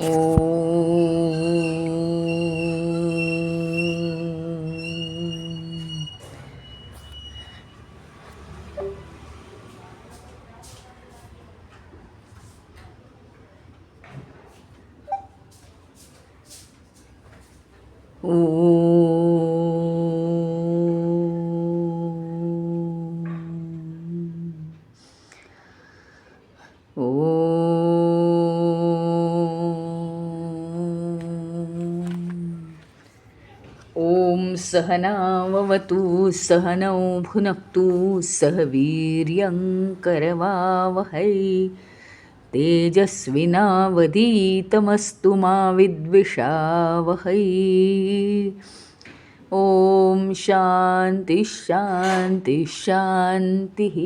ॐ सहनाववतु सहनौ भुनक्तु सह वीर्यं करवावहै तेजस्विनावधीतमस्तु मा विद्विषावहै। ॐ शान्ति शान्ति शान्तिः।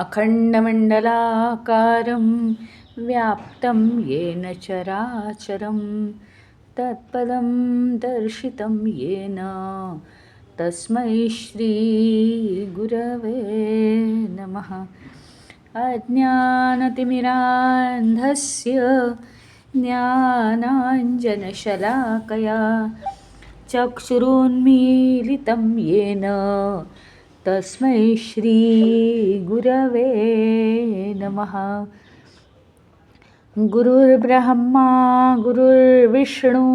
अखण्डमण्डलाकारं व्याप्तं येन चराचरं तत्पदं दर्शितं येन तस्मै श्रीगुरवे नमः। अज्ञानतिमिरान्धस्य ज्ञानाञ्जनशलाकया चक्षुरुन्मीलितं येन तस्मै श्रीगुरवे नमः। गुरुर्ब्रह्मा गुरुर्विष्णु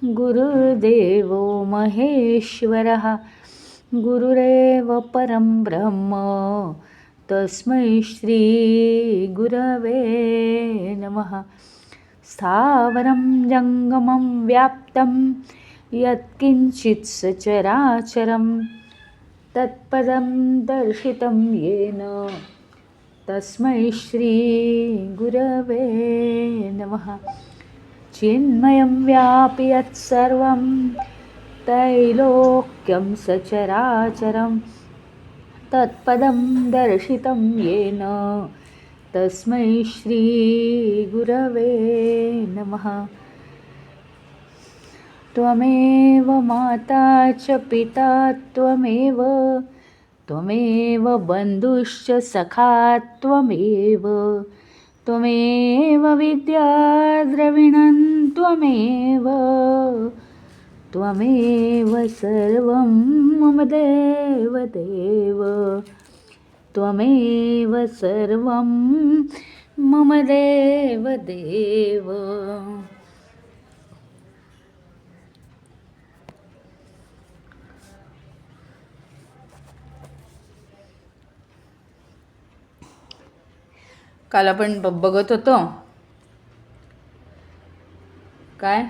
गुरुर्देवो महेश्वरः गुरुरेव परं ब्रह्म तस्मै श्रीगुरवे नमः। स्थावरं जङ्गमं व्याप्तं यत्किञ्चित् सचराचरं तत्पदं दर्शितं येन तस्मै श्रीगुरवे नमः। चिन्मयं व्यापि यत्सर्वं त्रैलोक्यं सचराचरं तत्पदं दर्शितं येन तस्मै श्रीगुरवे नमः। त्वमेव माता च पिता त्वमेव बन्धुश्च सखा त्वमेव विद्या द्रविणं त्वमेव सर्वं मम देवदेव त्वमेव सर्वं मम देवदेव। काल आपण बघत होतो काय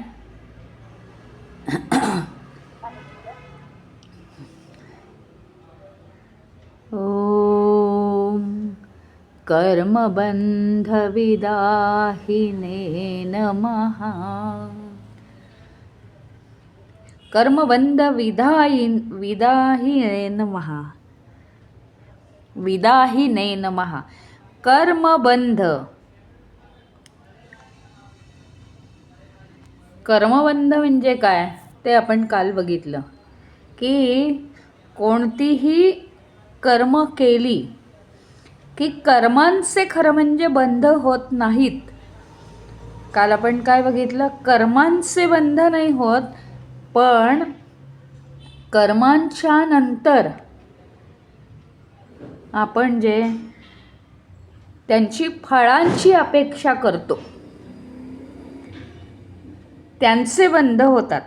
ओम कर्मबंधविदाहिने नमः। विदाहिने नमः। विदाहिने नमः। कर्मबंध म्हणजे काय ते आपण काल बघितलं की कोणतीही कर्म केली की कर्मांचे खरं म्हणजे बंध होत नाहीत। काल आपण काय बघितलं, कर्मांचे बंध नाही होत, पण कर्मांच्या नंतर आपण जे त्यांची फळांची अपेक्षा करतो त्यांचे बंध होतात।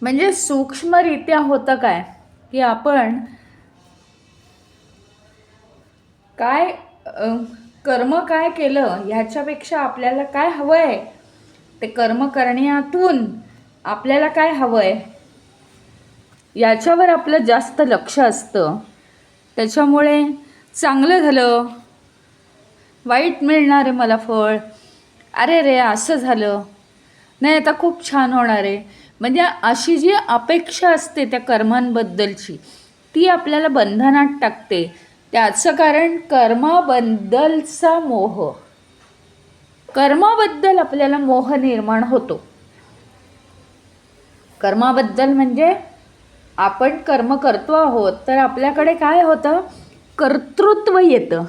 म्हणजे सूक्ष्मरित्या होतं काय की आपण काय कर्म काय केलं ह्याच्यापेक्षा आपल्याला काय हवंय ते कर्म करण्यातून आपल्याला काय हवंय याच्यावर आपलं जास्त लक्ष असतं। त्याच्यामुळे चांगलं झालं, वाईट मिळणार आहे मला फळ, अरे रे असं झालं नाही आता खूप छान होणार आहे, म्हणजे अशी जी अपेक्षा असते त्या कर्मांबद्दलची ती आपल्याला बंधनात टाकते। त्याचं कारण कर्माबद्दलचा मोह. कर्माबद्दल आपल्याला मोह निर्माण होतो. कर्माबद्दल म्हणजे आपण कर्म करतो आहोत तर आपल्याकडे काय होतं, कर्तृत्व येतं.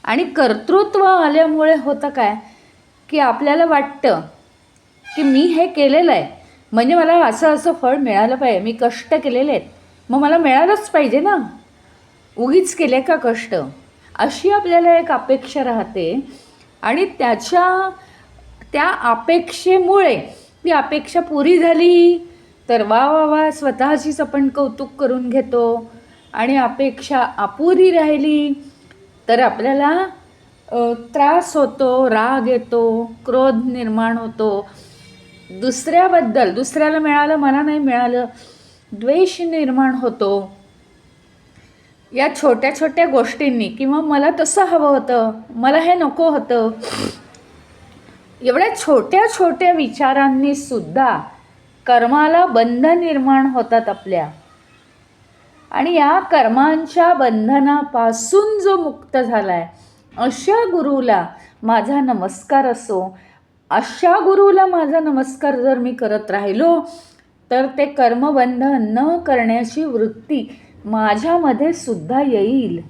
आणि कर्तृत्व आल्यामुळे होतं काय की आपल्याला वाटतं की मी हे केलेलं आहे म्हणजे मला असं असं फळ मिळालं पाहिजे, मी कष्ट केलेले आहेत मग मला मिळालंच पाहिजे ना, उगीच केले का कष्ट, अशी आपल्याला एक अपेक्षा राहते. आणि त्या अपेक्षेमुळे ती अपेक्षा पुरी झाली तर वा वा वा स्वतःचीच आपण कौतुक करून घेतो. आणि अपेक्षा अपुरी राहिली तर आपल्याला त्रास होतो, राग येतो, क्रोध निर्माण होतो. दुसऱ्याला मिळालं मला नाही मिळालं, द्वेष निर्माण होतो. या छोट्या छोट्या गोष्टींनी, किंवा मला तसं हवं होतं, मला हे नको होतं, एवढ्या छोट्या छोट्या विचारांनी सुद्धा कर्माला बंध निर्माण होतात आपल्या. आणि या कर्मांच्या बंधनापासून जो मुक्त झाला आहे अशा गुरुला माझा नमस्कार असो. अशा गुरुला माझा नमस्कार जर मी करत राहिलो तर ते कर्मबंध न करण्याची वृत्ती माझ्यामध्ये सुद्धा येईल.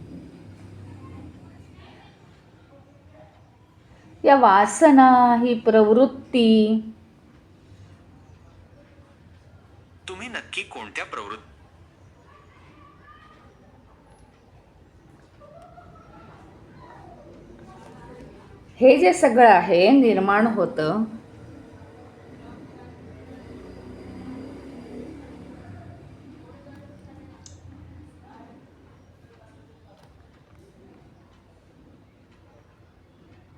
या वासना, ही प्रवृत्ती, तुम्ही नक्की कोणत्या प्रवृत्ती हे जे सगळं आहे निर्माण होतं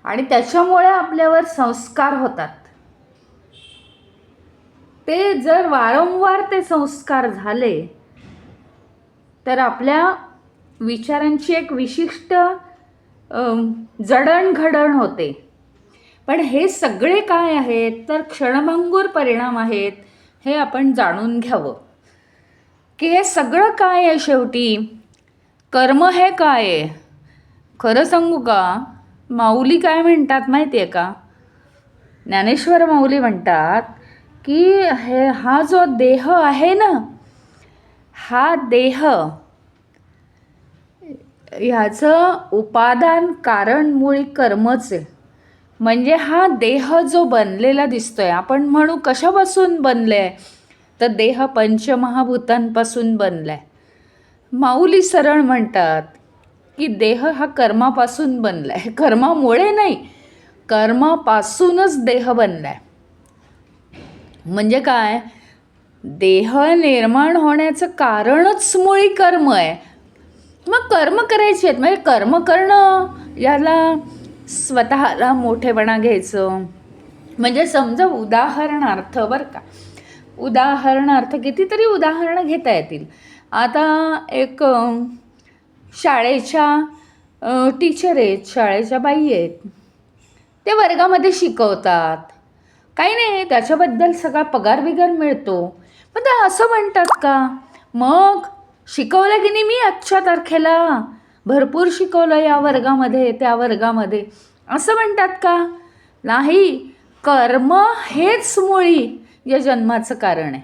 आणि त्याच्यामुळे आपल्यावर संस्कार होतात. ते जर वारंवार ते संस्कार झाले तर आपल्या विचारांची एक विशिष्ट जडणघडण होते. पण हे सगळे काय आहेत तर क्षणभंगूर परिणाम आहेत, हे आपण जाणून घ्यावं. की हे सगळं काय आहे, शेवटी कर्म हे काय आहे. खरं सांगू का, माऊली काय म्हणतात माहिती आहे का, ज्ञानेश्वर माऊली म्हणतात की हा जो देह आहे ना, हा देह ह्याचं उपादान कारण मूळ कर्मच आहे. म्हणजे हा देह जो बनलेला दिसतोय, आपण म्हणू कशापासून बनले आहे तर देह पंचमहाभूतांपासून बनला आहे. माऊली सरळ म्हणतात की देह हा कर्मापासून बनला आहे, कर्मामुळे नाही, कर्मापासूनच देह बनला आहे. म्हणजे काय, देह निर्माण होण्याचं कारणच मुळी कर्म आहे. मग कर्म करायचे आहेत, म्हणजे कर्म करणं याला स्वतःला मोठेपणा घ्यायचं. म्हणजे समजा उदाहरणार्थ बरं का, उदाहरणार्थ कितीतरी उदाहरणं घेता येतील. आता एक शाळेच्या टीचर आहेत, शाळेच्या बाई आहेत, ते वर्गामध्ये शिकवतात, काही नाही त्याच्याबद्दल सगळा पगार बिगार मिळतो. पण ते असं म्हणतात का मग शिकवलं की नाही मी आजच्या तारखेला भरपूर शिकवलं या वर्गामध्ये त्या वर्गामध्ये, असं म्हणतात का, नाही. कर्म हेच मुळी या जन्माचं कारण आहे.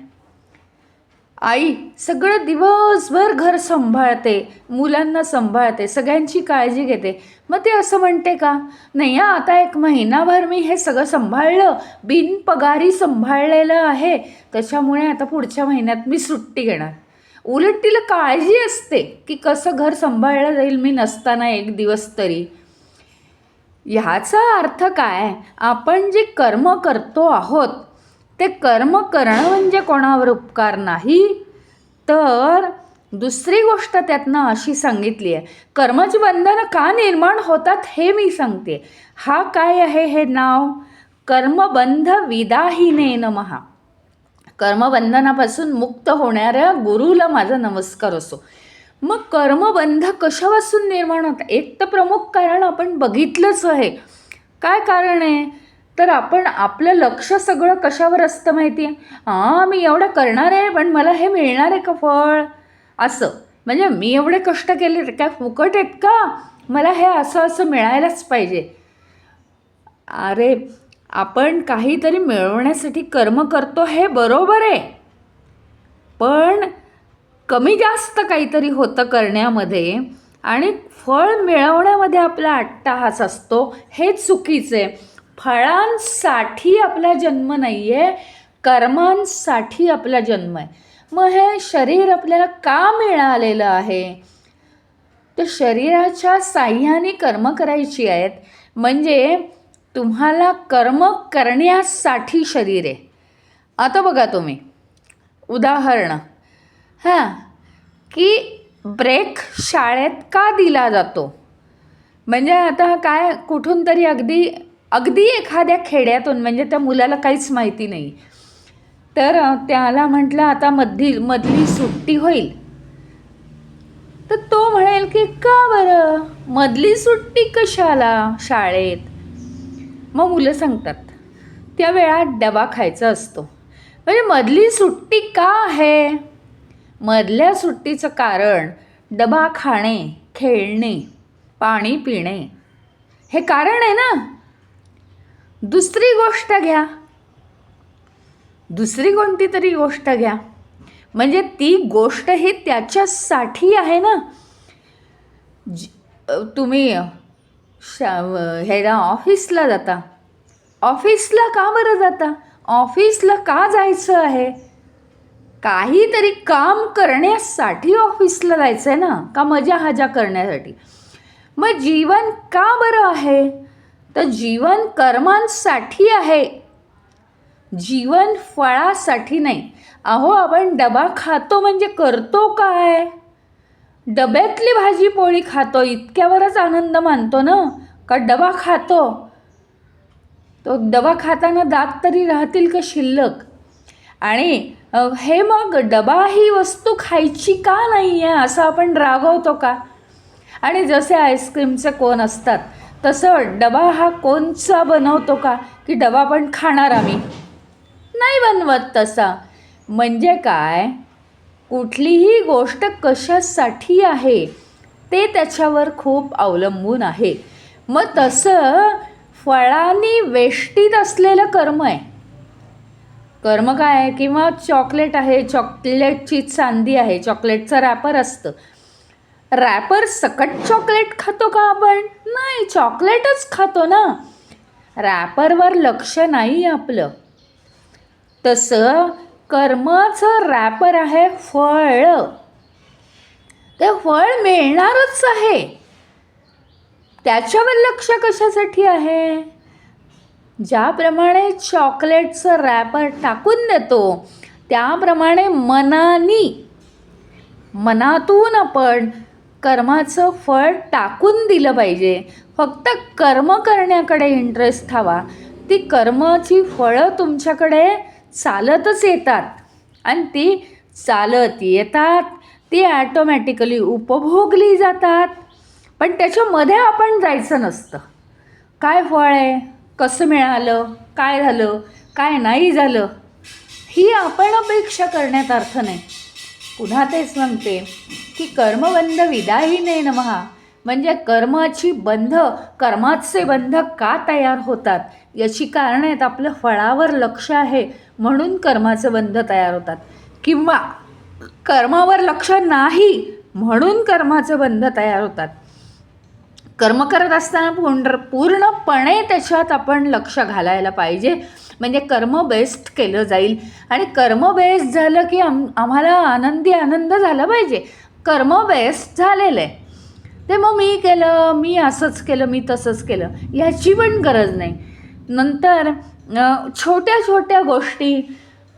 आई सगळं दिवसभर घर सांभाळते, मुलांना सांभाळते, सगळ्यांची काळजी घेते, मग ते असं म्हणते का, नाही आता एक महिनाभर मी हे सगळं सांभाळलं, बिनपगारी सांभाळलेलं आहे, त्याच्यामुळे आता पुढच्या महिन्यात मी सुट्टी घेणार. उलट तिला काळजी असते की कसं घर सांभाळलं जाईल मी नसताना एक दिवस तरी. ह्याचा अर्थ काय, आपण जे कर्म करतो आहोत ते कर्म करणं म्हणजे कोणावर उपकार नाही, तर दुसरी गोष्ट त्यातनं अशी सांगितली आहे, कर्माची बंधनं का निर्माण होतात हे मी सांगते. हा काय आहे हे नाव, कर्मबंध विदाहिने नमः. कर्मबंधनापासून मुक्त होणाऱ्या गुरुला माझा नमस्कार असो. मग कर्मबंध कशापासून निर्माण होतं, एक तर प्रमुख कारण आपण बघितलंच आहे. काय कारण आहे तर आपण आपलं लक्ष सगळं कशावर असतं माहिती आहे, मी एवढं करणार आहे पण मला हे मिळणार आहे का फळ, असं म्हणजे मी एवढे कष्ट केले काय फुकट आहेत का? मला हे असं असं मिळायलाच पाहिजे. अरे, आपण काहीतरी मिळवण्यासाठी कर्म करतो हे बरोबर आहे, पण कमी जास्त काहीतरी होतं करण्यामध्ये आणि फळ मिळवण्यामध्ये आपला अट्टाहास असतो, हे चुकीचं आहे. फळांसाठी आपला जन्म नाही आहे, कर्मांसाठी आपला जन्म आहे. मग हे शरीर आपल्याला का मिळालेलं आहे? तर शरीराच्या साह्याने कर्म करायची आहेत, म्हणजे तुम्हाला कर्म करण्यासाठी शरीर आहे. आता बघा तुम्ही उदाहरण, की ब्रेक शाळेत का दिला जातो? म्हणजे आता काय कुठून तरी अगदी अगदी एखाद्या खेड्यातून, म्हणजे त्या मुलाला काहीच माहिती नाही, तर त्याला म्हटलं आता मधली सुट्टी होईल, तर तो म्हणेल की का बरं मधली सुट्टी कशाला शाळेत? मग मुलं सांगतात त्या वेळात डबा खायचा असतो. म्हणजे मधली सुट्टी का आहे? मधल्या सुट्टीचं कारण डबा खाणे, खेळणे, पाणी पिणे हे कारण आहे ना. दुसरी गोष्ट घ्या, दुसरी कोणती तरी गोष्ट घ्या, म्हणजे ती गोष्ट ही त्याच्यासाठी आहे ना. तुम्ही ह्याला ऑफिसला जाता, ऑफिसला का बरं जाता? ऑफिसला का जायचं आहे? काहीतरी काम करण्यासाठी ऑफिसला जायचं आहे ना, का मजा हजा करण्यासाठी? मग जीवन का बरं आहे? तर जीवन कर्मांसाठी आहे, जीवन फळासाठी नाही. अहो, आपण डबा खातो म्हणजे करतो काय? डब्यातली भाजी पोळी खातो इतक्यावरच आनंद मानतो ना, का डबा खातो? तो डबा खाताना दात तरी राहतील का शिल्लक? आणि हे मग डबा ही वस्तू खायची का नाही आहे असं आपण रागवतो का? आणि जसे आईस्क्रीमचे कोन असतात तसं डबा हा कोनचा बनवतो का, की डबा पण खाणार आम्ही? नाही बनवत तसा. म्हणजे काय, कुठलीही गोष्ट कशासाठी आहे ते त्याच्यावर खूप अवलंबून आहे. मग तसं फळांनी वेष्टीत असलेलं कर्म आहे. कर्म काय आहे? किंवा चॉकलेट आहे, चॉकलेटची चांदी आहे, चॉकलेटचं रॅपर असतं, रॅपर सकट चॉकलेट खातो का आपण? नाही, चॉकलेटच खातो ना, रॅपरवर लक्ष नाही आपलं. तसं कर्माचं रॅपर आहे फळ. ते फळ मिळणारच आहे, त्याच्यावर लक्ष कशासाठी आहे? ज्याप्रमाणे चॉकलेटचं रॅपर टाकून देतो त्याप्रमाणे मनातून आपण कर्माचं फळ टाकून दिलं पाहिजे. फक्त कर्म करण्याकडे इंटरेस्ट हवा. ती कर्माची फळं तुमच्याकडे चालतच येतात आणि ती चालत येतात, ती ॲटोमॅटिकली उपभोगली जातात. पण त्याच्यामध्ये आपण जायचं नसतं. काय फळ आहे, कसं मिळालं, काय झालं, काय नाही झालं, ही आपण अपेक्षा करण्यात अर्थ नाही. पुन्हा तेच म्हणते की कर्मबंध विदाहिने नमः. म्हणजे कर्माचे बंध का तयार होतात याची कारणं आहेत. आपलं फळावर लक्ष आहे म्हणून कर्माचे बंध तयार होतात, किंवा कर्मावर लक्ष नाही म्हणून कर्माचे बंध तयार होतात. कर्म करत असताना पूर्णपणे त्याच्यात आपण लक्ष घालायला पाहिजे, म्हणजे कर्म बेस्ट केलं जाईल. आणि कर्म बेस्ट झालं की आम्हाला आनंद झाला पाहिजे. कर्म बेस्ट झालेलं आहे ते मग मी केलं, मी असंच केलं, मी तसंच केलं, ह्याची पण गरज नाही. नंतर छोट्या छोट्या गोष्टी,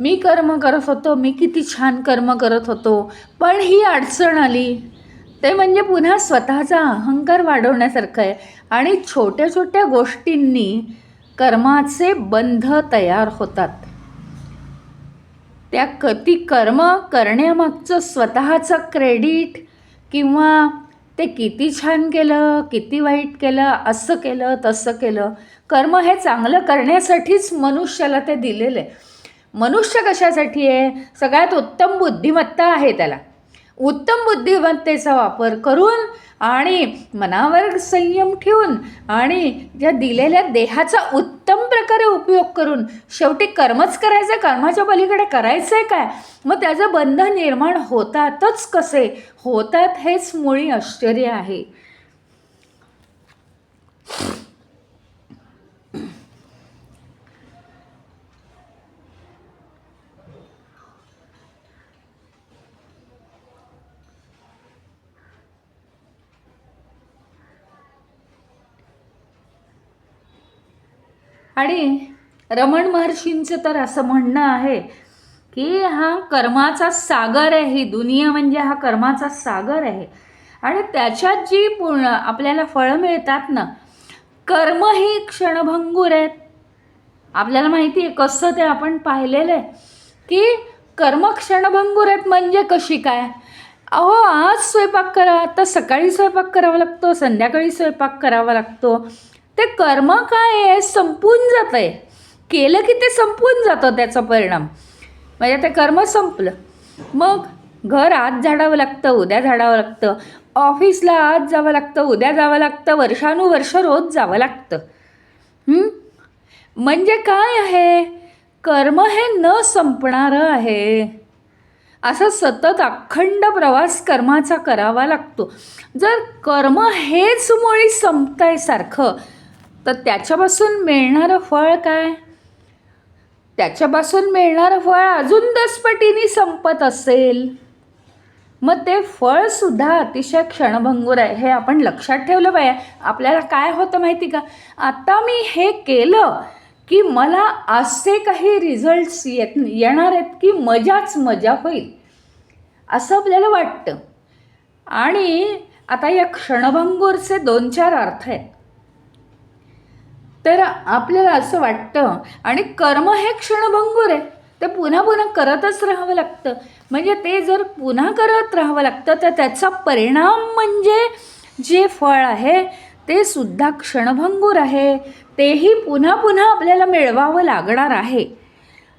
मी कर्म करत होतो, मी किती छान कर्म करत होतो, पण ही अडचण आली, ते म्हणजे पुन्हा स्वतःचा अहंकार वाढवण्यासारखं आहे. आणि छोट्या छोट्या गोष्टींनी कर्माचे बंध तयार होतात. ती कर्म करण्यामागचं स्वतःचं क्रेडिट, किंवा ते किती छान केलं, किती वाईट केलं, असं केलं तसं केलं, कर्म हे चांगलं करण्यासाठीच मनुष्याला ते दिलेलं आहे. मनुष्य कशासाठी आहे? सगळ्यात उत्तम बुद्धिमत्ता आहे त्याला. उत्तम बुद्धिमत्तेचा वापर करून आणि मनावर संयम ठेवून आणि ज्या दिलेल्या देहाचा उत्तम प्रकारे उपयोग करून शेवटी कर्मच करायचं, कर्माच्या पलीकडे करायचं आहे काय, मग त्याचं बंधन निर्माण होतातच कसे होतात हेच मुळी आश्चर्य आहे. आणि रमण महर्षींचं तर असं म्हणणं आहे की हा कर्माचा सागर आहे, ही दुनिया म्हणजे हा कर्माचा सागर आहे आणि त्याच्यात जी पूर्ण आपल्याला फळं मिळतात ना, कर्म ही क्षणभंगूर आहेत. आपल्याला माहिती आहे कसं ते आपण पाहिलेलं आहे की कर्म क्षणभंगूर आहेत. म्हणजे कशी काय, अहो आज स्वयंपाक करा तर सकाळी स्वयंपाक करावा लागतो, संध्याकाळी स्वयंपाक करावा लागतो. ते कर्म काय आहे, संपून जातं आहे, केलं की ते संपून जातं त्याचा परिणाम, म्हणजे ते कर्म संपलं. मग घर आज झाडावं लागतं, उद्या झाडावं लागतं, ऑफिसला आज जावं लागतं, उद्या जावं लागतं, वर्षानुवर्ष रोज जावं लागतं. म्हणजे काय आहे, कर्म हे न संपणारं आहे. असा सतत अखंड प्रवास कर्माचा करावा लागतो. जर कर्म हेच मुळी संपतंय सारखं, तर त्याच्यापासून मिळणारं फळ काय, त्याच्यापासून मिळणारं फळ अजून 10 पटीने संपत असेल, मग ते फळसुद्धा अतिशय क्षणभंगूर आहे. हे आपण लक्षात ठेवलं पाहिजे. आपल्याला काय होतं माहिती का, आता मी हे केलं की मला असे काही रिझल्ट्स येणार आहेत की मजाच मजा होईल असं आपल्याला वाटतं. आणि आता या क्षणभंगूरचे 2-4 अर्थ आहेत. तर आपल्याला असं वाटतं आणि कर्म हे क्षणभंगूर आहे, ते पुन्हा पुन्हा करतच राहावं लागतं. म्हणजे ते जर पुन्हा करत राहावं लागतं तर त्याचा परिणाम म्हणजे जे फळ आहे ते सुद्धा क्षणभंगूर आहे, तेही पुन्हा पुन्हा आपल्याला मिळवावं लागणार आहे.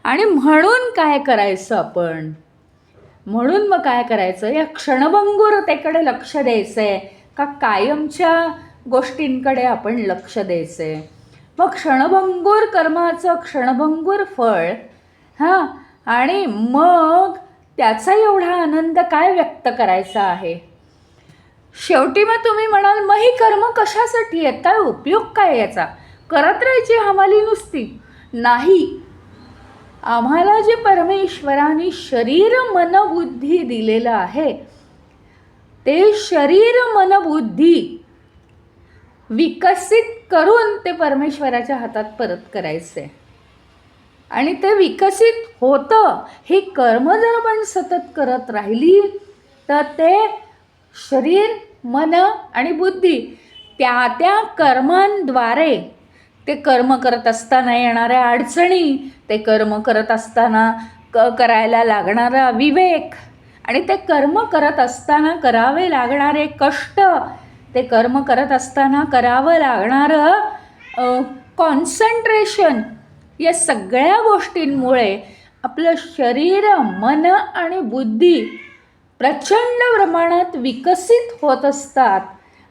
आणि म्हणून काय करायचं आपण, म्हणून मग काय करायचं, या क्षणभंगूरतेकडे लक्ष द्यायचं आहे का कायमच्या गोष्टींकडे आपण लक्ष द्यायचं आहे. मग क्षणभंगूर कर्माचं क्षणभंगूर फळ, हां, आणि मग त्याचा एवढा आनंद काय व्यक्त करायचा आहे. शेवटी मग तुम्ही म्हणाल मग ही कर्म कशासाठी आहेत, काय उपयोग काय याचा, करत राहायची हमाली नुसती. नाही, आम्हाला जे परमेश्वराने शरीर मन बुद्धी दिलेलं आहे ते शरीर मन बुद्धी विकसित करून ते परमेश्वराच्या हातात परत करायचं आहे. आणि ते विकसित होतं, ही कर्म जर आपण सतत करत राहिली तर ते शरीर मन आणि बुद्धी त्या त्या कर्मांद्वारे, ते कर्म करत असताना येणाऱ्या अडचणी, ते कर्म करत असताना करायला लागणारा विवेक आणि ते कर्म करत असताना करावे लागणारे कष्ट, ते कर्म करत असताना करावं लागणारं कॉन्सन्ट्रेशन, या सगळ्या गोष्टींमुळे आपलं शरीर मन आणि बुद्धी प्रचंड प्रमाणात विकसित होत असतात.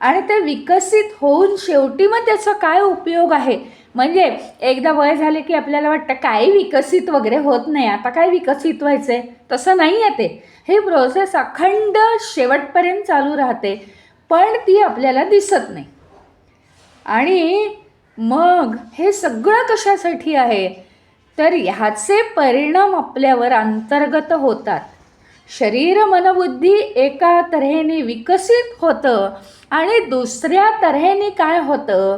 आणि ते विकसित होऊन शेवटी मग त्याचा काय उपयोग आहे, म्हणजे एकदा वय झाले की आपल्याला वाटतं काही विकसित वगैरे होत नाही, आता काय विकसित व्हायचं आहे, तसं नाही आहे ते. ही प्रोसेस अखंड शेवटपर्यंत चालू राहते, पण ती आपल्याला दिसत नाही. आणि मग हे सगळं कशासाठी आहे, तर ह्याचे परिणाम आपल्यावर अंतर्गत होतात. शरीर मनबुद्धी एका तऱ्हेने विकसित होतं आणि दुसऱ्या तऱ्हेने काय होतं,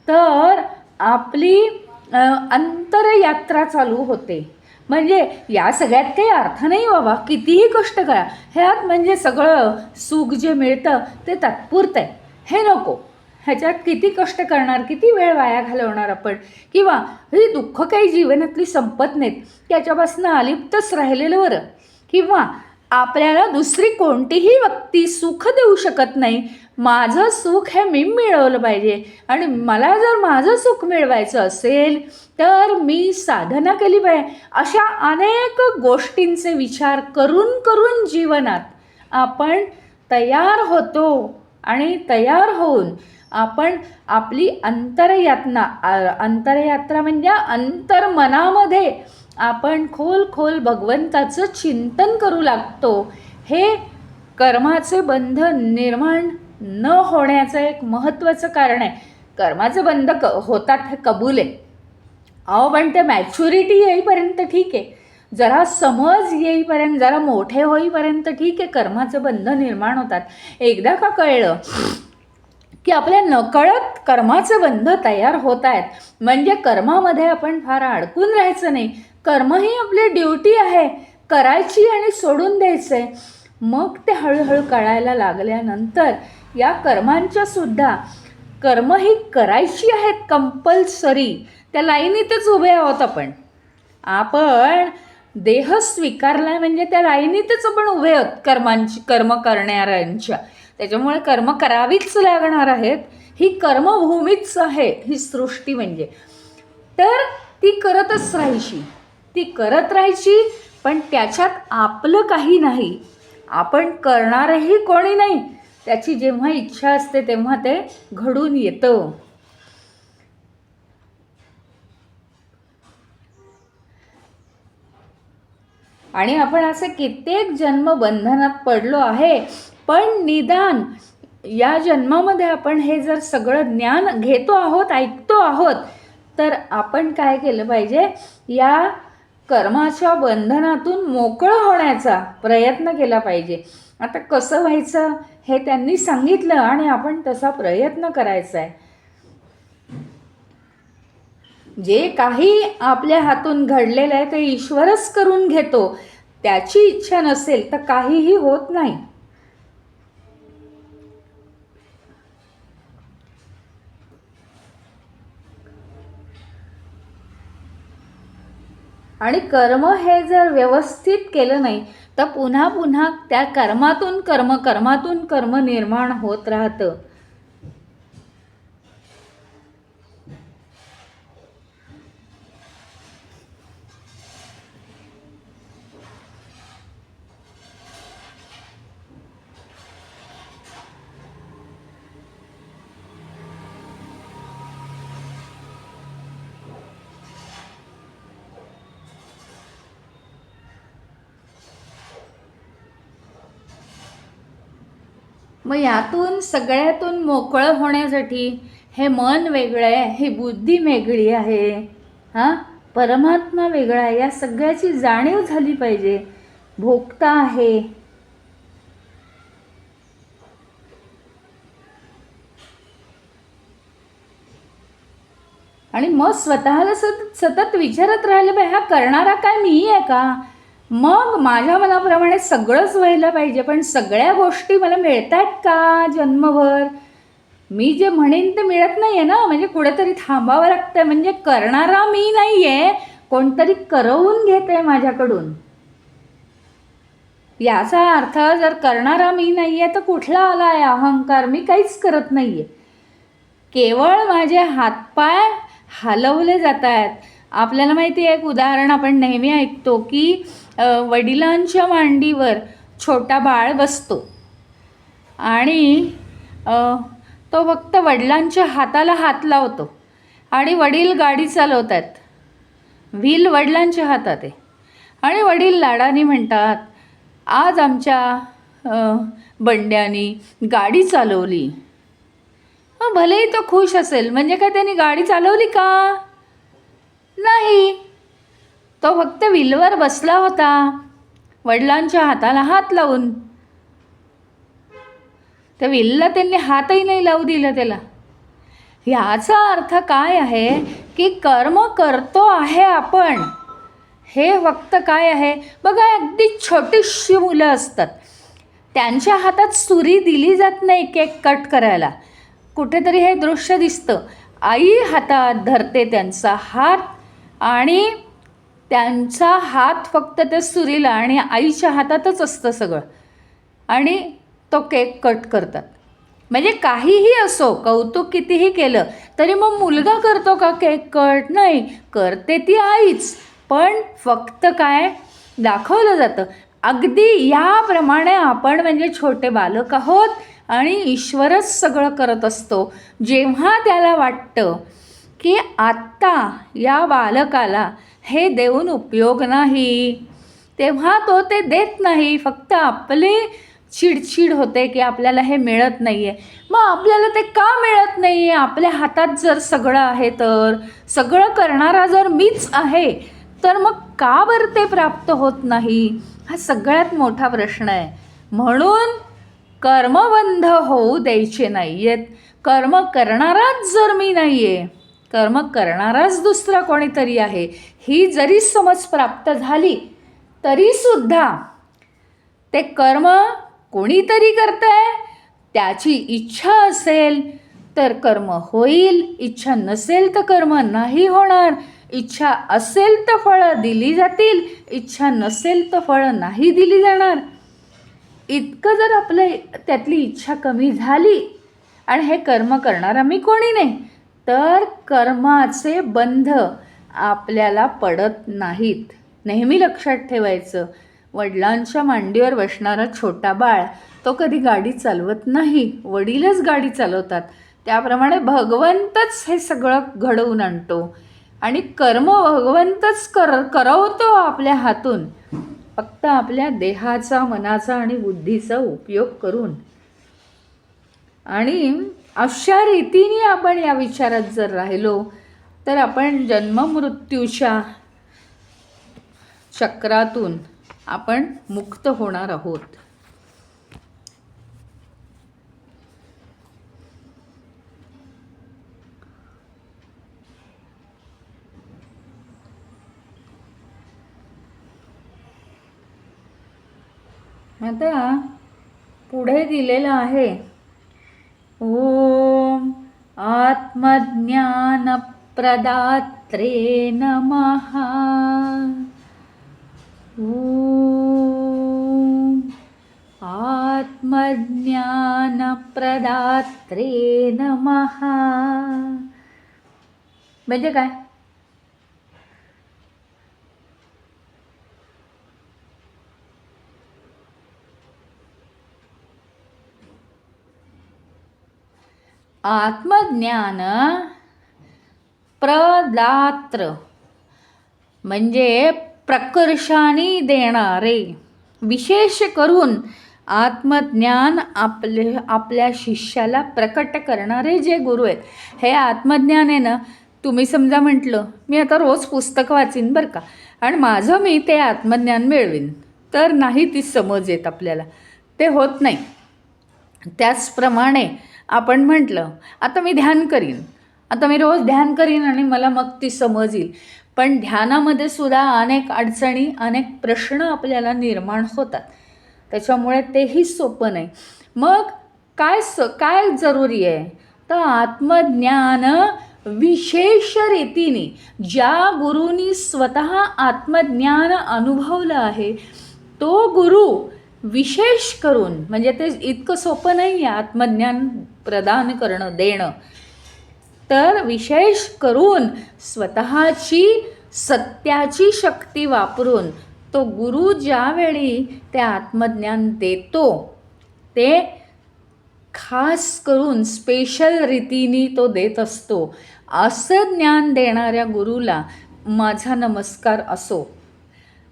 तर आपली अंतरयात्रा चालू होते. म्हणजे या सगळ्यात काही अर्थ नाही बाबा, कितीही कष्ट करा, ह्यात म्हणजे सगळं सुख जे मिळतं ते तात्पुरतं आहे, हे नको, ह्याच्यात किती कष्ट करणार, किती वेळ वाया घालवणार आपण, किंवा ही दुःख काही जीवनातली संपत नाहीत, त्याच्यापासून अलिप्तच राहिलेलं बरं. किंवा आपल्याला दुसरी कोणतीही व्यक्ती सुख देऊ शकत नाही, माझं सुख हे मी मिळवलं पाहिजे आणि मला जर माझं सुख मिळवायचं असेल तर मी साधना केली पाहिजे. अशा अनेक गोष्टींचे विचार करून करून जीवनात आपण तयार होतो आणि तयार होऊन आपण आपली अंतरयात्रा म्हणजे अंतर्मनामध्ये आपण खोल भगवंताचं चिंतन करू लागतो. हे कर्माचे बंध निर्माण न होण्याचं एक महत्त्वाचं कारण आहे. कर्माचे बंध होतात हे कबूल आहे. पण ते मॅच्युरिटी येईपर्यंत ठीक आहे, जरा समज येईपर्यंत, जरा मोठे होईपर्यंत ठीक आहे, कर्माचे बंध निर्माण होतात. एकदा का कळलं की आपल्या नकळत कर्माचे बंध तयार होत आहेत, म्हणजे कर्मामध्ये आपण फार अडकून राहायचं नाही. कर्म ही आपली ड्युटी आहे, करायची आणि सोडून द्यायचं आहे. मग ते हळूहळू कळायला लागल्यानंतर या कर्मांच्या सुद्धा कर्म ही करायची आहेत कंपल्सरी. त्या लाईनीतच उभे आहोत आपण देह स्वीकारला म्हणजे त्या लाईनीतच आपण उभे आहोत कर्म करणाऱ्यांच्या. त्याच्यामुळे कर्म करावीच लागणार आहेत. ही कर्मभूमीच आहे ही सृष्टी म्हणजे. तर ती करत राहायची पण त्याच्यात आपलं काही नाही, आपण करणारही कोणी नाही. त्याची जेव्हा इच्छा असते तेव्हा ते घडून येतं. आणि आपण असे कित्येक जन्म बंधनात पडलो आहे, पण निदान या जन्मामध्ये आपण हे जर सगळं ज्ञान घेतो आहोत, ऐकतो आहोत, तर आपण काय केलं पाहिजे, या कर्माच्या बंधनातून मोकळं होण्याचा प्रयत्न केला पाहिजे. आता कसं व्हायचं हे त्यांनी सांगितलं आणि आपण तसा प्रयत्न करायचा आहे. जे काही आपल्या हातून घडलेलं आहे ते ईश्वरच करून घेतो. त्याची इच्छा नसेल तर काहीही होत नाही. आणि कर्म हे जर व्यवस्थित केलं नाही तर पुन्हा पुन्हा त्या कर्मातून कर्म निर्माण होत राहतं. मग यातून सगळ्यातून मोकळं होण्यासाठी हे मन वेगळं आहे, ही बुद्धी वेगळी आहे, परमात्मा वेगळा आहे, या सगळ्याची जाणीव झाली पाहिजे. भोगता आहे. आणि मग स्वतःला सतत विचारत राहिलं पाहिजे, हा करणारा काय मी आहे का? मग माझ्या मनाप्रमाणे सगळंच व्हायला पाहिजे, पण सगळ्या गोष्टी मला मिळत आहेत का जन्मभर? मी जे म्हणेन ते मिळत नाही आहे ना, म्हणजे कुठेतरी थांबावं लागतं. म्हणजे करणारा मी नाही आहे, कोणतरी करवून घेत आहे माझ्याकडून. याचा अर्थ जर करणारा मी नाही आहे तर कुठला आला आहे अहंकार? मी काहीच करत नाही आहे, केवळ माझे हातपाय हलवले जात आहेत. आपल्याला माहिती आहे, एक उदाहरण आपण नेहमी ऐकतो की वडिलांच्या मांडीवर छोटा बाळ बसतो आणि तो फक्त वडिलांच्या हाताला हात लावतो आणि वडील गाडी चालवत आहेत, व्हील वडिलांच्या हातात आहे आणि वडील लाडाने म्हणतात, आज आमच्या बंड्यानी गाडी चालवली. भलेही तो खुश असेल, म्हणजे काय त्यांनी गाडी चालवली का? नाही, तो फक्त व्हीलवर बसला होता वडिलांच्या हाताला हात लावून. त्या व्हीलला त्यांनी हातही नाही लावू दिलं त्याला. ह्याचा अर्थ काय आहे की कर्म करतो आहे आपण, हे फक्त काय आहे बघा, अगदी छोटीशी मुलं असतात, त्यांच्या हातात सुरी दिली जात नाही केक कट करायला. कुठेतरी हे दृश्य दिसतं, आई हातात धरते त्यांचा हात आणि त्यांचा हात फक्त त्या सुरीला आणि आईच्या हातातच असतं सगळं, आणि तो केक कट करतात. म्हणजे काहीही असो, कौतुक कितीही केलं तरी मग मुलगा करतो का केक कट? नाही, करते ती आईच. पण फक्त काय दाखवलं जातं, अगदी याप्रमाणे आपण म्हणजे छोटे बालक आहोत आणि ईश्वरच सगळं करत असतो. जेव्हा त्याला वाटतं की आत्ता या बालकाला हे देऊन उपयोग नाही, तेव्हा तो ते देत नाही. फक्त आपली चिडचिड होते की आपल्याला हे मिळत नाही आहे. मग आपल्याला ते का मिळत नाही आहे? आपल्या हातात जर सगळं आहे, तर सगळं करणारा जर मीच आहे, तर मग का बरं ते प्राप्त होत नाही? हा सगळ्यात मोठा प्रश्न आहे. म्हणून कर्मबंध होऊ द्यायचे नाही आहेत. कर्म करणाराच जर मी नाही आहे, कर्म करणाराच दुसरा कोणीतरी आहे, ही जरी समज प्राप्त झाली तरीसुद्धा ते कर्म कोणीतरी करतंय, त्याची इच्छा असेल तर कर्म होईल, इच्छा नसेल तर कर्म नाही होणार. इच्छा असेल तर फळं दिली जातील, इच्छा नसेल तर फळं नाही दिली जाणार. इतकं जर आपलं त्यातली इच्छा कमी झाली आणि हे कर्म करणारा मी कोणी नाही, तर कर्माचे बंध आपल्याला पडत नाहीत. नेहमी लक्षात ठेवायचं, वडिलांच्या मांडीवर बसणारा छोटा बाळ तो कधी गाडी चालवत नाही, वडीलच गाडी चालवतात. त्याप्रमाणे भगवंतच हे सगळं घडवून आणतो आणि कर्म भगवंतच करवतो आपल्या हातून, फक्त आपल्या देहाचा, मनाचा आणि बुद्धीचा उपयोग करून. आणि अशा रीतीने आपण या विचारात जर राहिलो तर आपण जन्ममृत्यूच्या चक्रातून आपण मुक्त होणार आहोत. आता पुढे दिलेलं आहे, ओम आत्मज्ञानप्रदात्रे नमः. ओम आत्मज्ञानप्रदात्रे नमः. म्हणजे काय? आत्मज्ञान प्रदात्र म्हणजे प्रकर्षाने देणारे. विशेष करून आत्मज्ञान आपल्या शिष्याला प्रकट करणारे जे गुरु आहेत, हे आत्मज्ञान आहे ना. तुम्ही समजा म्हटलं मी आता रोज पुस्तक वाचीन बरं का, आणि माझं मी ते आत्मज्ञान मिळवीन, तर नाही ती समज येत आपल्याला, ते होत नाही. त्याचप्रमाणे आपण म्हटलं आता मी ध्यान करीन, आता मी रोज ध्यान करीन आणि मला मग ती समज येईल. पण ध्यानामध्ये सुद्धा अनेक अडचणी, अनेक प्रश्न आपल्याला निर्माण होतात. त्याच्यामुळे तेही सोपं नाही. मग काय जरुरी आहे? तर आत्मज्ञान विशेष रीतीने ज्या गुरुनी स्वतः आत्मज्ञान अनुभवलं आहे, तो गुरु विशेष करून, म्हणजे ते इतकं सोपं नाही आहे आत्मज्ञान प्रदान करणं, देणं. तर विशेष करून स्वतःची सत्याची शक्ती वापरून तो गुरु ज्यावेळी ते आत्मज्ञान देतो, ते खास करून स्पेशल रीतीने तो देत असतो. असं ज्ञान देणाऱ्या गुरुला माझा नमस्कार असो.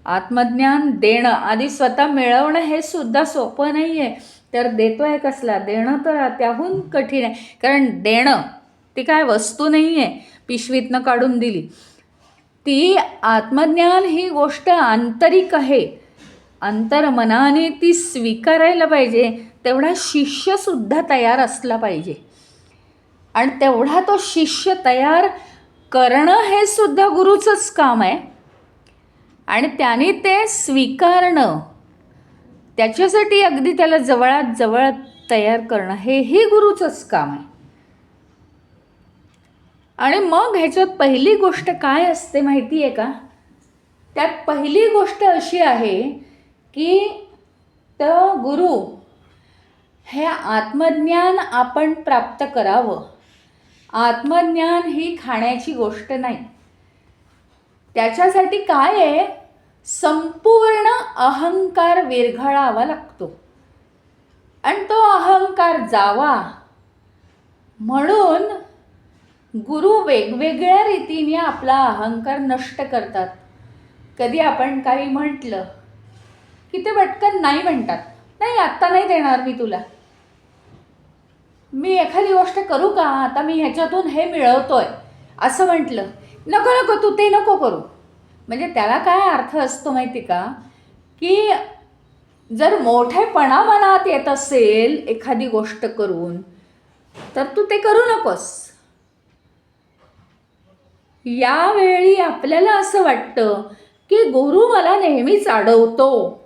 आत्मज्ञान देणं, आधी स्वतः मिळवणं हे सुद्धा सोपं नाही आहे, तर देतो आहे कसला, देणं तर त्याहून कठीण आहे. कारण देणं ती काय वस्तू नाही आहे पिशवीतनं काढून दिली. ती आत्मज्ञान ही गोष्ट आंतरिक आहे, अंतर्मनाने ती स्वीकारायला पाहिजे. तेवढा शिष्यसुद्धा तयार असला पाहिजे, आणि तेवढा तो शिष्य तयार करणं हे सुद्धा गुरुचंच काम आहे. आणि त्याने ते स्वीकारणं, त्याच्यासाठी अगदी त्याला जवळात जवळ तयार करणं, हेही गुरुचंच काम आहे. आणि मग ह्याच्यात पहिली गोष्ट काय असते माहिती आहे का? त्यात पहिली गोष्ट अशी आहे की तो गुरु हे आत्मज्ञान आपण प्राप्त करावं. आत्मज्ञान ही खाण्याची गोष्ट नाही. त्याच्यासाठी काय आहे संपूर्ण अहंकार विरघळावा लागतो आणि तो अहंकार जावा म्हणून गुरु वेगवेगळ्या रीतीने आपला अहंकार नष्ट करतात. कधी आपण काही म्हटलं की ते पटकन नाही म्हणतात, नाही आत्ता नाही देणार मी तुला. मी एखादी गोष्ट करू का, आता मी ह्याच्यातून हे मिळवतोय असं म्हटलं, नको नको तू ते नको करू. म्हणजे त्याला काय अर्थ असतो माहिती का, की जर मोठेपणा मनात येत असेल एखादी गोष्ट करून तर तू ते करू नकोस. यावेळी आपल्याला असं वाटतं की गुरु मला नेहमीच अडवतो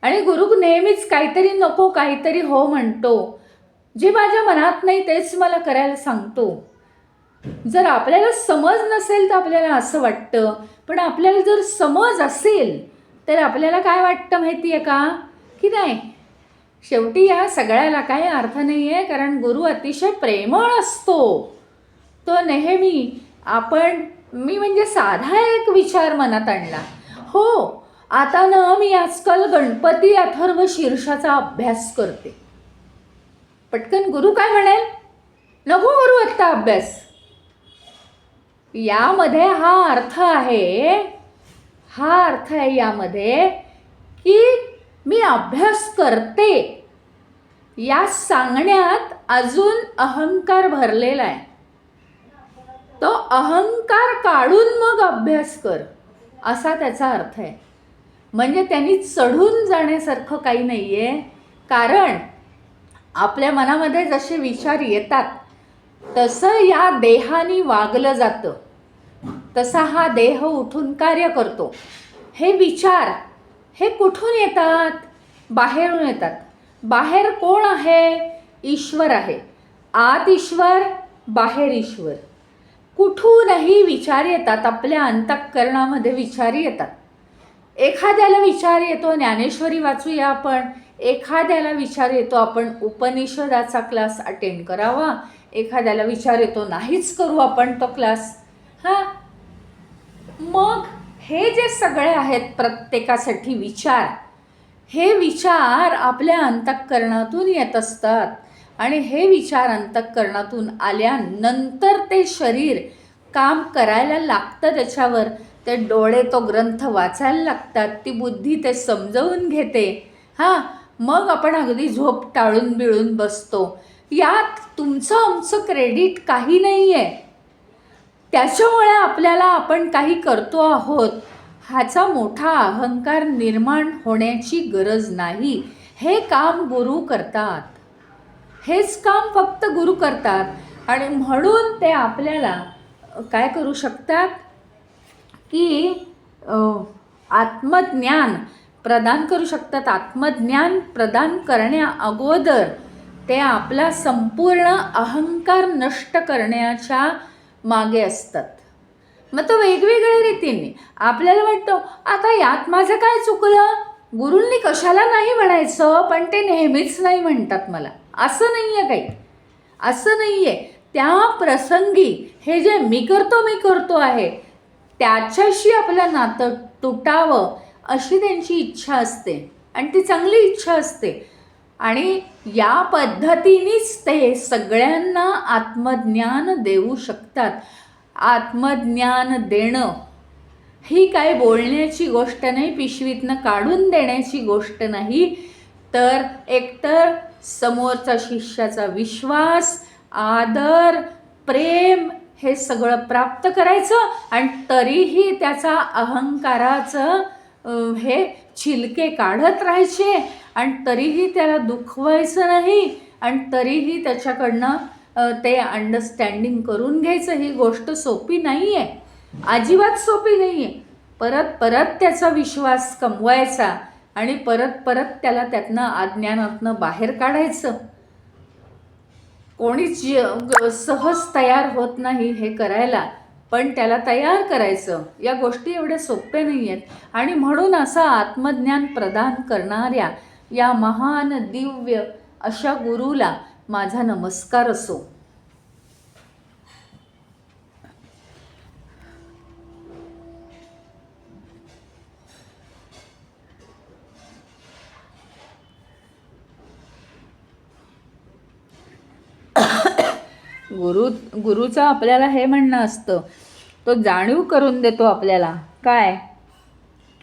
आणि गुरु नेहमीच काहीतरी नको काहीतरी हो म्हणतो, जे माझ्या मनात नाही तेच मला करायला सांगतो. जर आपल्याला समज नसेल तर आपल्याला असं वाटतं, पण आपल्याला जर समज असेल तर आपल्याला काय वाटतं माहिती आहे का, की नाही शेवटी या सगळ्याला काही अर्थ नाही आहे, कारण गुरु अतिशय प्रेमळ असतो. तो नेहमी मी म्हणजे साधा एक विचार मनात आणला, हो आता ना मी आजकाल गणपती अथर्व शीर्षाचा अभ्यास करते. पटकन गुरु काय म्हणेल, नको करू आत्ता अभ्यास. यामध्ये हा अर्थ आहे यामध्ये की मी अभ्यास करते या सांगण्यात अजून अहंकार भरलेला आहे. तो अहंकार काढून मग अभ्यास कर असा त्याचा अर्थ आहे. म्हणजे त्यांनी चढून जाण्यासारखं काही नाही आहे, कारण आपल्या मनामध्ये जसे विचार येतात तसं या देहाने वागलं जातं, तसा हा देह उठून कार्य करतो. हे विचार हे कुठून येतात, बाहेरून येतात. बाहेर कोण आहे, ईश्वर आहे. आत ईश्वर, बाहेर ईश्वर. कुठूनही विचार येतात, आपल्या अंतःकरणामध्ये विचार येतात. एखाद्याला विचार येतो ज्ञानेश्वरी वाचूया आपण, एखाद्याला विचार येतो आपण उपनिषदाचा क्लास अटेंड करावा, एखाद्याला विचार येतो नाहीच करू आपण तो क्लास. मग हे जे सगळे आहेत प्रत्येकासाठी विचार, हे विचार आपल्या अंतःकरणातून येत असतात आणि हे विचार अंतःकरणातून आल्यानंतर ते शरीर काम करायला लागतं त्याच्यावर. ते डोळे तो ग्रंथ वाचायला लागतात, ती बुद्धी ते समजवून घेते. मग आपण अगदी झोप टाळून बिळून बसतो. यात तुमचं आमचं क्रेडिट काही नाही आहे. त्याच्यामुळे आपल्याला आपण काही करतो आहोत ह्याचा मोठा अहंकार निर्माण होण्याची गरज नाही. हे काम गुरु करतात, हेच काम फक्त गुरु करतात आणि म्हणून ते आपल्याला काय करू शकतात की आत्मज्ञान प्रदान करू शकतात. आत्मज्ञान प्रदान करण्या अगोदर ते आपला संपूर्ण अहंकार नष्ट करण्याच्या मागे असतात. मग तो वेगवेगळ्या रीतीने आपल्याला वाटतं आता यात माझं काय चुकलं, गुरूंनी कशाला नाही म्हणायचं, पण ते नेहमीच नाही म्हणतात मला. असं नाही आहे काही, असं नाही आहे. त्या प्रसंगी हे जे मी करतो आहे त्याच्याशी आपलं नातं तुटावं अशी त्यांची इच्छा असते आणि ती चांगली इच्छा असते. आणि या पद्धतीनेच ते सगळ्यांना आत्मज्ञान देऊ शकतात. आत्मज्ञान देणं ही काय बोलण्याची गोष्ट नाही, पिशवीतनं काढून देण्याची गोष्ट नाही, तर एकतर समोरचा शिष्याचा विश्वास, आदर, प्रेम हे सगळं प्राप्त करायचं आणि तरीही त्याचा अहंकाराचं हे छिलके काढत राहायचे आणि तरीही त्याला दुखवायचं नाही आणि तरीही त्याच्याकडनं ते अंडरस्टँडिंग करून घ्यायचं. ही गोष्ट सोपी नाही आहे, अजिबात सोपी नाही आहे. परत परत त्याचा विश्वास कमवायचा आणि परत परत त्याला त्यातनं अज्ञानातनं बाहेर काढायचं. कोणीच सहज तयार होत नाही हे करायला, पण त्याला तयार करायचं. या गोष्टी एवढ्या सोप्या नाही आहेत. आणि म्हणून असा आत्मज्ञान प्रदान करणाऱ्या या महान दिव्य अशा गुरुला माझा नमस्कार असो. गुरुचं आपल्याला हे म्हणणं असतं, तो जाणीव करून देतो आपल्याला काय,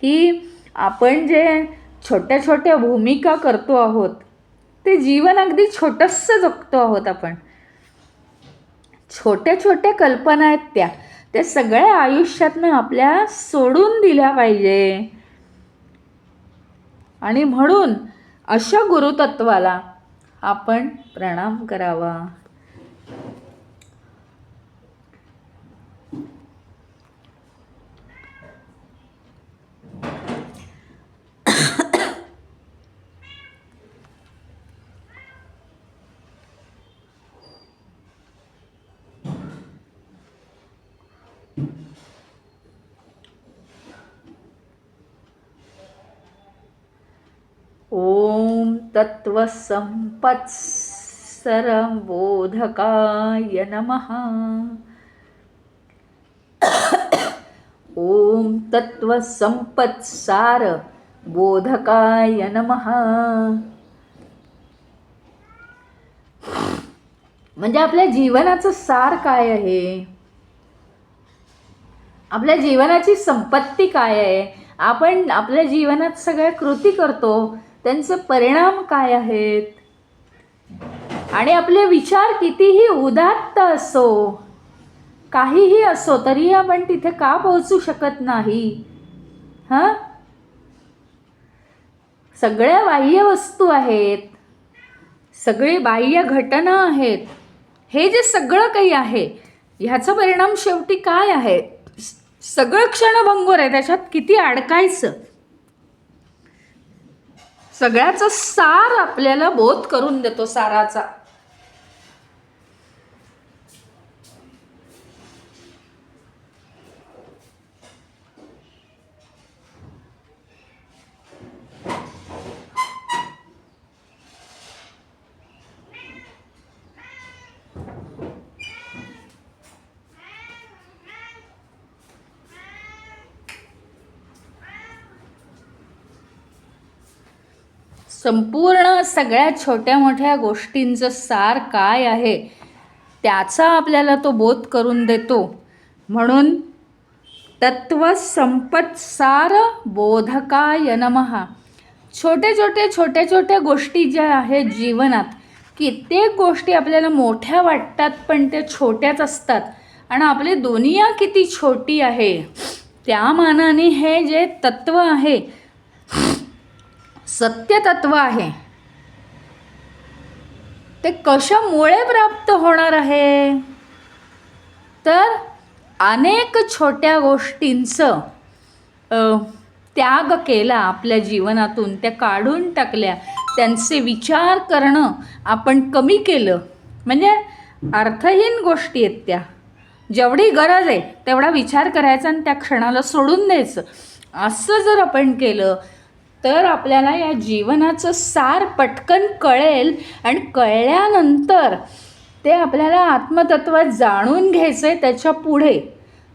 की आपण जे छोट्या छोट्या भूमिका करतो आहोत ते जीवन अगदी छोटंसं जगतो आहोत आपण. छोट्या छोट्या कल्पना आहेत त्या सगळ्या आयुष्यातनं आपल्या सोडून दिल्या पाहिजे. आणि म्हणून अशा गुरुतत्वाला आपण प्रणाम करावा. ओम तत्वसंपत्सरबोधकाय नमः. ओम तत्वसंपत्सार बोधकाय नमः. म्हणजे आपल्या जीवनाचं सार काय आहे, आपल्या जीवनाची संपत्ती काय आहे, आपण आपल्या जीवनात सगळ्या कृती करतो त्यांचे परिणाम काय आहेत, आणि आपले विचार कितीही उदात्त असो, काहीही असो, तरी आपण तिथे का पोहोचू शकत नाही. सगळ्या बाह्य वस्तू आहेत, सगळी बाह्य घटना आहेत, हे जे सगळं काही आहे ह्याचा परिणाम शेवटी काय आहे. सगळं क्षणभंगुर आहे, त्याच्यात किती अडकायचं. सगळ्याचा सार आपल्याला बोध करून देतो, साराचा. संपूर्ण सगळ्या छोट्या मोठ्या गोष्टींचं सार काय आहे त्याचा आपल्याला तो बोध करून देतो. म्हणून तत्वसंपत्सार बोधकाय नमः. छोट्या छोट्या गोष्टी ज्या आहेत जीवनात, कित्येक गोष्टी आपल्याला मोठ्या वाटतात पण त्या छोट्याच असतात, आणि आपली दुनिया किती छोटी आहे. त्या मानाने हे जे तत्व आहे, सत्य तत्व आहे, ते कशामुळे प्राप्त होणार आहे, तर अनेक छोट्या गोष्टींचं त्याग केला आपल्या जीवनातून, त्या काढून टाकल्या, त्यांचे विचार करणं आपण कमी केलं. म्हणजे अर्थहीन गोष्टी आहेत त्या, जेवढी गरज आहे तेवढा विचार करायचा आणि त्या क्षणाला सोडून द्यायचं. असं जर आपण केलं तर आपल्याला या जीवनाचं सार पटकन कळेल, आणि कळल्यानंतर ते आपल्याला आत्मतत्वात जाणून घ्यायचं आहे. त्याच्या पुढे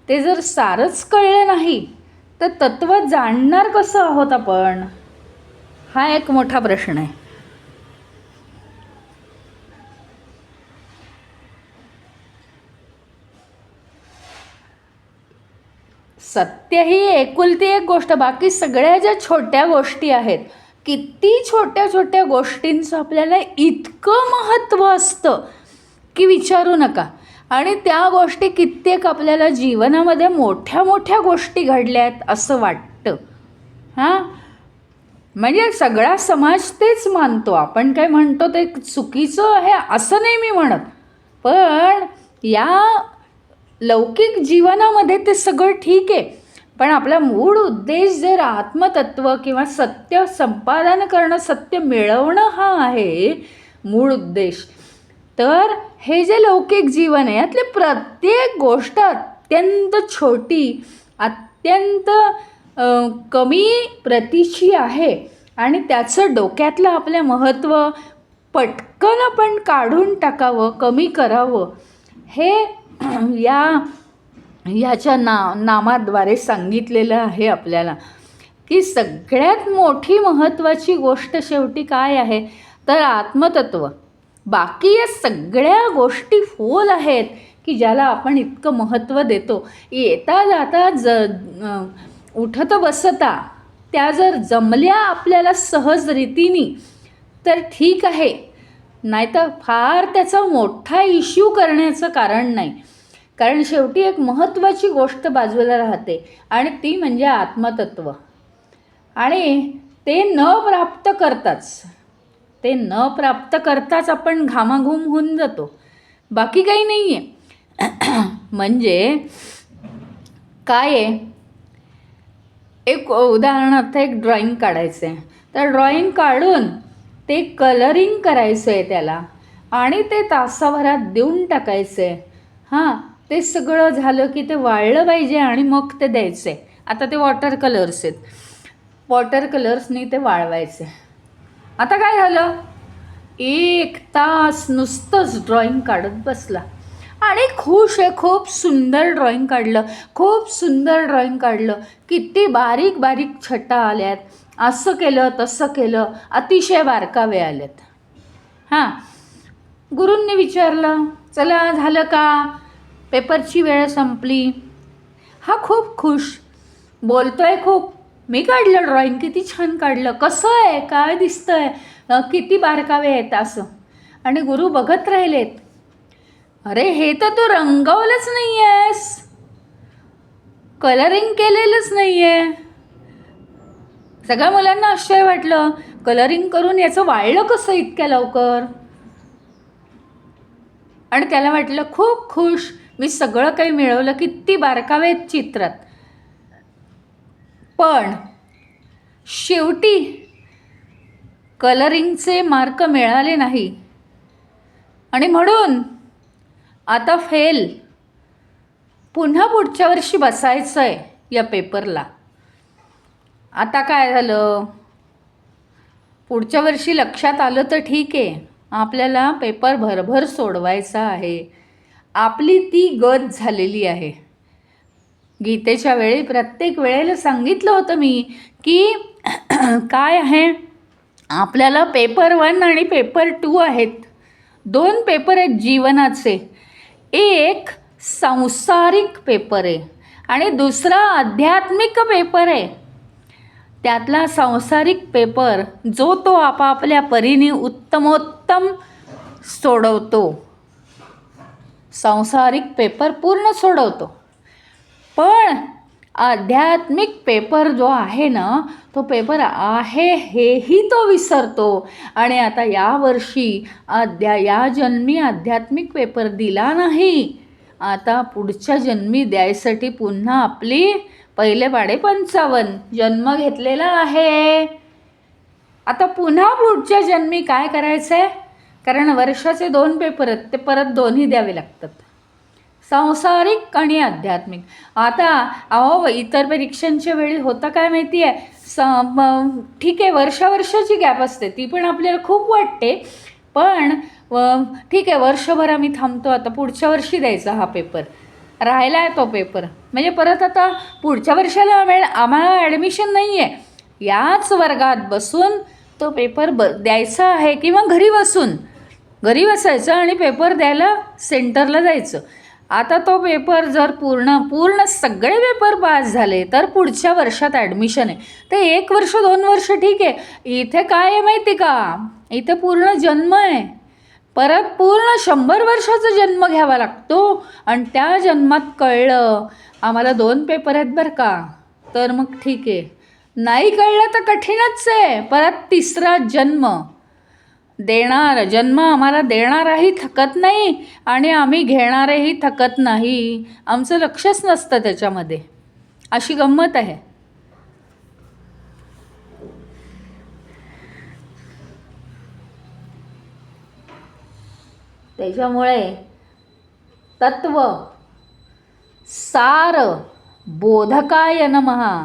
ते जर सारच कळलं नाही तर तत्व जाणणार कसं आहोत आपण, हा एक मोठा प्रश्न आहे. सत्य ही एकुलती एक गोष्ट, बाकी सगळ्या ज्या छोट्या गोष्टी आहेत, किती छोट्या छोट्या गोष्टींचं आपल्याला इतकं महत्त्व असतं की विचारू नका. आणि त्या गोष्टी कित्येक आपल्याला जीवनामध्ये मोठ्या मोठ्या गोष्टी घडल्या आहेत असं वाटतं. म्हणजे सगळा समाज तेच मानतो. आपण काय म्हणतो ते चुकीचं आहे असं नाही मी म्हणत, पण या लौकिक जीवनामध्ये ते सगळं ठीक आहे. पण आपला मूळ उद्देश जर आत्मतत्व किंवा सत्य संपादन करणं, सत्य मिळवणं हा आहे मूळ उद्देश, तर हे जे लौकिक जीवन आहे यातली प्रत्येक गोष्ट अत्यंत छोटी, अत्यंत कमी प्रतीची आहे, आणि त्याचं डोक्यातलं आपलं महत्त्व पटकन आपण काढून टाकावं, कमी करावं. हे ह्याच्या नामाद्वारे सांगितलेलं आहे आपल्याला, की सगळ्यात मोठी महत्त्वाची गोष्ट शेवटी काय आहे तर आत्मतत्व. बाकी या सगळ्या गोष्टी फोल आहेत की ज्याला आपण इतकं महत्त्व देतो. येता जाता उठता बसता त्या जर जमल्या आपल्याला सहज रीतीने तर ठीक आहे, नाहीतर फार त्याचा मोठा इश्यू करण्याचं कारण नाही. कारण शेवटी एक महत्त्वाची गोष्ट बाजूला राहते आणि ती म्हणजे आत्मतत्व. आणि ते न प्राप्त करताच आपण घामाघूम होऊन जातो, बाकी काही नाही आहे. म्हणजे काय आहे, एक उदाहरणार्थ एक ड्रॉइंग काढायचं आहे, तर ड्रॉइंग काढून ते कलरिंग करायचं आहे त्याला आणि ते तासाभरात देऊन टाकायचं आहे. हां, ते सगळं झालं की ते वाळलं पाहिजे आणि मग ते द्यायचं आहे. आता ते वॉटर कलर्स आहेत, वॉटर कलर्सनी ते वाळवायचे. आता काय झालं, 1 तास नुसतंच ड्रॉइंग काढत बसला आणि खुश आहे, खूप सुंदर ड्रॉइंग काढलं, किती बारीक बारीक छटा आल्यात, असं केलं तसं केलं, अतिशय बारकावे आलेत. हां, गुरूंनी विचारलं, चला झालं का, पेपरची वेळ संपली. हा खूप खुश, बोलतोय खूप, मी काढलं ड्रॉइंग, किती छान काढलं, कसं आहे, काय दिसतंय, किती बारकावे आहेत असं. आणि गुरु बघत राहिलेत, अरे हे तर तू रंगवलंच नाही आहेस, कलरिंग केलेलंच नाही आहे. सगळ्या मुलांना आश्चर्य वाटलं, कलरिंग करून याचं वाळलं कसं इतक्या लवकर. आणि त्याला वाटलं खूप खुश, मी सगळं काही मिळवलं, किती बारकावे आहेत चित्रात. पण शेवटी कलरिंगचे मार्क मिळाले नाही आणि म्हणून आता फेल. पुन्हा पुढच्या वर्षी बसायचं आहे या पेपरला. आता काय झालं, पुढच्या वर्षी लक्षात आलं तर ठीक आहे, आपल्याला पेपर भरभर सोडवायचा आहे. आपली ती गत झालेली आहे. गीतेच्या वेळी प्रत्येक वेळेला सांगितलं होतं मी की काय आहे, आपल्याला पेपर 1 आणि पेपर 2 आहेत, 2 पेपर आहेत जीवनाचे. एक सांसारिक पेपर आहे आणि दुसरा आध्यात्मिक पेपर आहे. त्यातला सांसारिक पेपर जो तो आपापल्या परीने उत्तमोत्तम सोडवतो, सांसारिक पेपर पूर्ण सोडवतो. पण आध्यात्मिक पेपर जो आहे ना, तो पेपर आहे हेही तो विसरतो. आणि आता यावर्षी या जन्मी आध्यात्मिक पेपर दिला नाही, आता पुढच्या जन्मी द्यायसाठी पुन्हा आपली पहिले पाढे 55 जन्म घेतलेला आहे. आता पुन्हा पुढच्या जन्मी काय करायचं आहे, कारण वर्षाचे 2 पेपर आहेत, ते परत दोन्ही द्यावे लागतात, सांसारिक आणि आध्यात्मिक. आता इतर परीक्षांच्या वेळी होतं काय माहिती आहे, ठीक आहे वर्षाची गॅप असते, ती पण आपल्याला खूप वाटते, पण ठीक आहे वर्षभर आम्ही थांबतो, आता पुढच्या वर्षी द्यायचा हा पेपर, राहिला आहे तो पेपर, म्हणजे परत आता पुढच्या वर्षाला आम्हाला ॲडमिशन नाही आहे, याच वर्गात बसून तो पेपर द्यायचा आहे. किंवा घरी बसायचं आणि पेपर द्यायला सेंटरला जायचं. आता तो पेपर जर पूर्ण सगळे पेपर पास झाले तर पुढच्या वर्षात ॲडमिशन आहे. ते 1 वर्ष 2 वर्ष ठीक आहे, इथे काय आहे माहिती का, इथे पूर्ण जन्म आहे, परत पूर्ण 100 वर्षाचा जन्म घ्यावा लागतो. आणि त्या जन्मात कळलं आम्हाला 2 पेपर आहेत बरं का, तर मग ठीक आहे, नाही कळलं तर कठीणच आहे, परत 3रा जन्म जन्म आम्हाला देणाराही थकत नाही आणि आम्ही घेणारेही थकत नाही, आमचं लक्षच नसतं त्याच्यामध्ये, अशी गंमत आहे. त्याच्यामुळे तत्व सार बोधकाय नमः,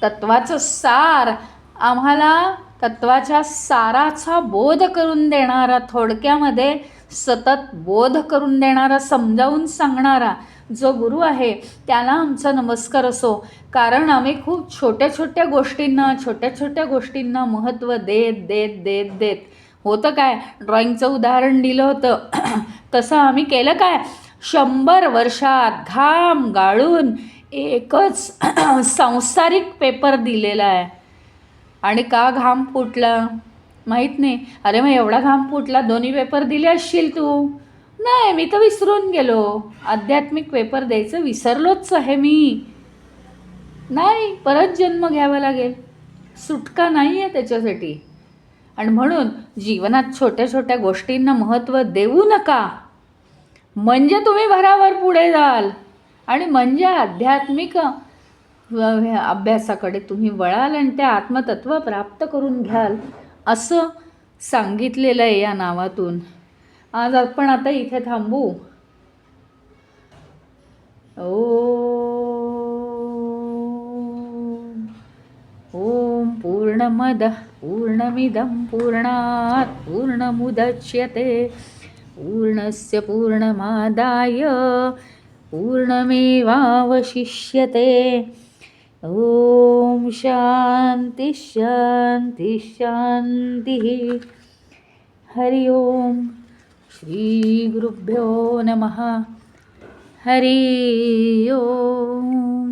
तत्वाचं सार आम्हाला, तत्वाच्या साराचा बोध करून देणारा, थोडक्यामध्ये सतत बोध करून देणारा, समजावून सांगणारा जो गुरु आहे त्याला आमचा नमस्कार असो. कारण आम्ही खूप छोट्या छोट्या गोष्टींना महत्त्व देत होतं काय, ड्रॉइंगचं उदाहरण दिलं होतं तसं आम्ही केलं काय, 100 वर्षात घाम गाळून एकच सांसारिक पेपर दिलेला आहे. आणि का घाम फुटला माहीत नाही. अरे मग एवढा घाम फुटला, दोन्ही पेपर दिले असशील तू. नाही, मी तर विसरून गेलो. आध्यात्मिक पेपर द्यायचं विसरलोच आहे मी. नाही, परत जन्म घ्यावा लागेल, सुटका नाही आहे त्याच्यासाठी. आणि म्हणून जीवनात छोट्या छोट्या गोष्टींना महत्त्व देऊ नका, म्हणजे तुम्ही भराभर पुढे जाल आणि म्हणजे आध्यात्मिक अभ्यासाकडे तुम्ही वळाल आणि ते आत्मतत्व प्राप्त करून घ्याल, असं सांगितलेलं आहे या नावातून. आज आपण आता इथे थांबू. ओम पूर्णमदः पूर्णमिदं पूर्णात् पूर्णमुदच्यते पूर्णस्य पूर्णमादाय पूर्णमेवावशिष्यते. ओम शांती शांती शांती. हरि ओम. श्री गुरुभ्यो नमः. हरि ओम.